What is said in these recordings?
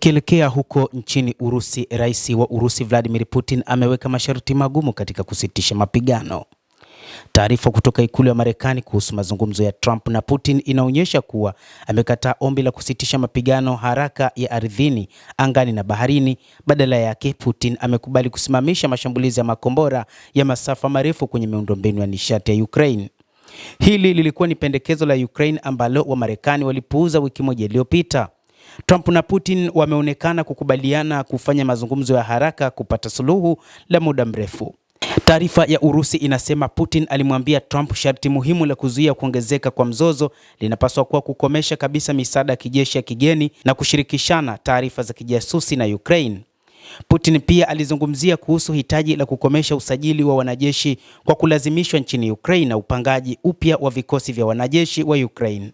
Tukielekea huko nchini Urusi, Rais wa Urusi Vladimir Putin ameweka masharti magumu katika kusitisha mapigano. Taarifa kutoka ikulu ya Marekani kuhusu mazungumzo ya Trump na Putin inaonyesha kuwa amekataa ombi la kusitisha mapigano haraka ya ardhini, angani na baharini. Badala yake, Putin amekubali kusimamisha mashambulizi ya makombora ya masafa marefu kwenye miundombinu ya nishati ya Ukraine. Hili lilikuwa ni pendekezo la Ukraine ambalo Wamarekani walipuuza wiki moja iliyopita. Trump na Putin wameonekana kukubaliana kufanya mazungumzo ya haraka kupata suluhu la muda mrefu. Taarifa ya Urusi inasema Putin alimwambia Trump sharti muhimu la kuzuia kuongezeka kwa mzozo linapaswa kuwa kukomesha kabisa misaada ya kijeshi ya kigeni na kushirikishana taarifa za kijasusi na Ukraine. Putin pia alizungumzia kuhusu hitaji la kukomesha usajili wa wanajeshi kwa kulazimishwa nchini Ukraine na upangaji upya wa vikosi vya wanajeshi wa Ukraine.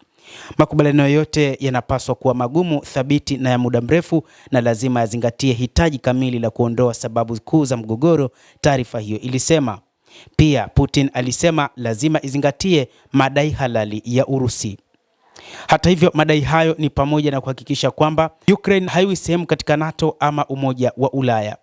Makubaliano yote yanapaswa kuwa magumu, thabiti na ya muda mrefu, na lazima yazingatie hitaji kamili la kuondoa sababu kuu za mgogoro, taarifa hiyo ilisema. Pia Putin alisema lazima izingatie madai halali ya Urusi. Hata hivyo, madai hayo ni pamoja na kuhakikisha kwamba Ukraine haiwi sehemu katika NATO ama Umoja wa Ulaya.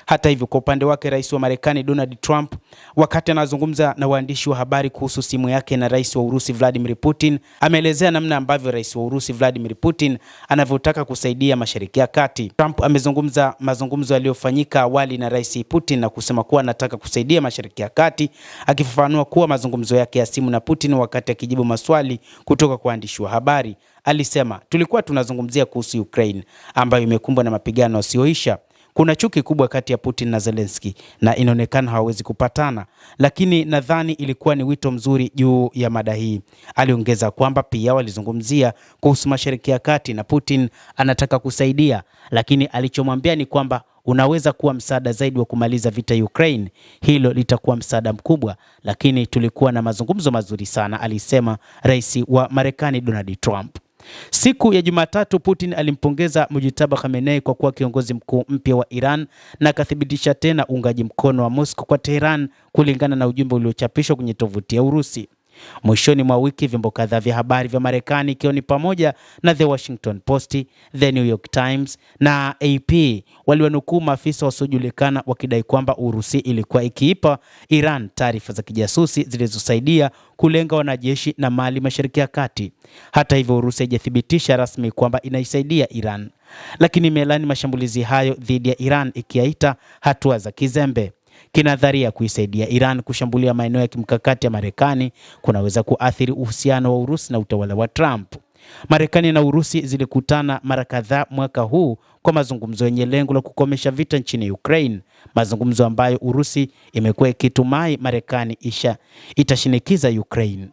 Hata hivyo, kwa upande wake Rais wa Marekani Donald Trump, wakati anazungumza na waandishi wa habari kuhusu simu yake na Rais wa Urusi Vladimir Putin, ameelezea namna ambavyo Rais wa Urusi Vladimir Putin anavyotaka kusaidia Mashariki ya Kati. Trump amezungumza mazungumzo yaliyofanyika awali na Rais Putin na kusema kuwa anataka kusaidia Mashariki ya Kati, akifafanua kuwa mazungumzo yake ya simu na Putin wakati akijibu maswali kutoka kwa waandishi wa habari. Alisema, tulikuwa tunazungumzia kuhusu Ukraine ambayo imekumbwa na mapigano yasiyoisha. Kuna chuki kubwa kati ya Putin na Zelensky na inaonekana hawawezi kupatana, lakini nadhani ilikuwa ni wito mzuri juu ya mada hii. Aliongeza kwamba pia walizungumzia kuhusu Mashariki ya Kati na Putin anataka kusaidia, lakini alichomwambia ni kwamba unaweza kuwa msaada zaidi wa kumaliza vita Ukraine. Hilo litakuwa msaada mkubwa, lakini tulikuwa na mazungumzo mazuri sana, alisema Rais wa Marekani Donald Trump. Siku ya Jumatatu, Putin alimpongeza Mujtaba Khamenei kwa kuwa kiongozi mkuu mpya wa Iran na akathibitisha tena uungaji mkono wa Moscow kwa Tehran, kulingana na ujumbe uliochapishwa kwenye tovuti ya Urusi. Mwishoni mwa wiki, vyombo kadhaa vya habari vya Marekani ikiwa ni pamoja na The Washington Post, The New York Times na AP waliwanukuu maafisa wasiojulikana wakidai kwamba Urusi ilikuwa ikiipa Iran taarifa za kijasusi zilizosaidia kulenga wanajeshi na mali Mashariki ya Kati. Hata hivyo, Urusi haijathibitisha rasmi kwamba inaisaidia Iran, lakini imelani mashambulizi hayo dhidi ya Iran, ikiaita hatua za kizembe. Kinadharia kuisaidia Iran kushambulia maeneo ya kimkakati ya Marekani kunaweza kuathiri uhusiano wa Urusi na utawala wa Trump. Marekani na Urusi zilikutana mara kadhaa mwaka huu kwa mazungumzo yenye lengo la kukomesha vita nchini Ukraine, mazungumzo ambayo Urusi imekuwa ikitumai Marekani itashinikiza Ukraine.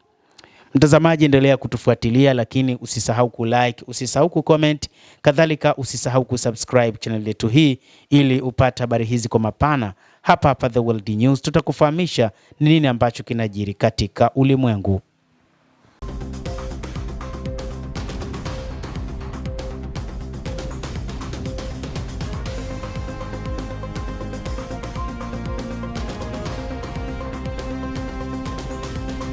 Mtazamaji, endelea kutufuatilia, lakini usisahau kulike, usisahau kucomment, kadhalika usisahau kusubscribe channel yetu hii ili upate habari hizi kwa mapana. Hapa The World News tutakufahamisha nini ambacho kinajiri katika ulimwengu.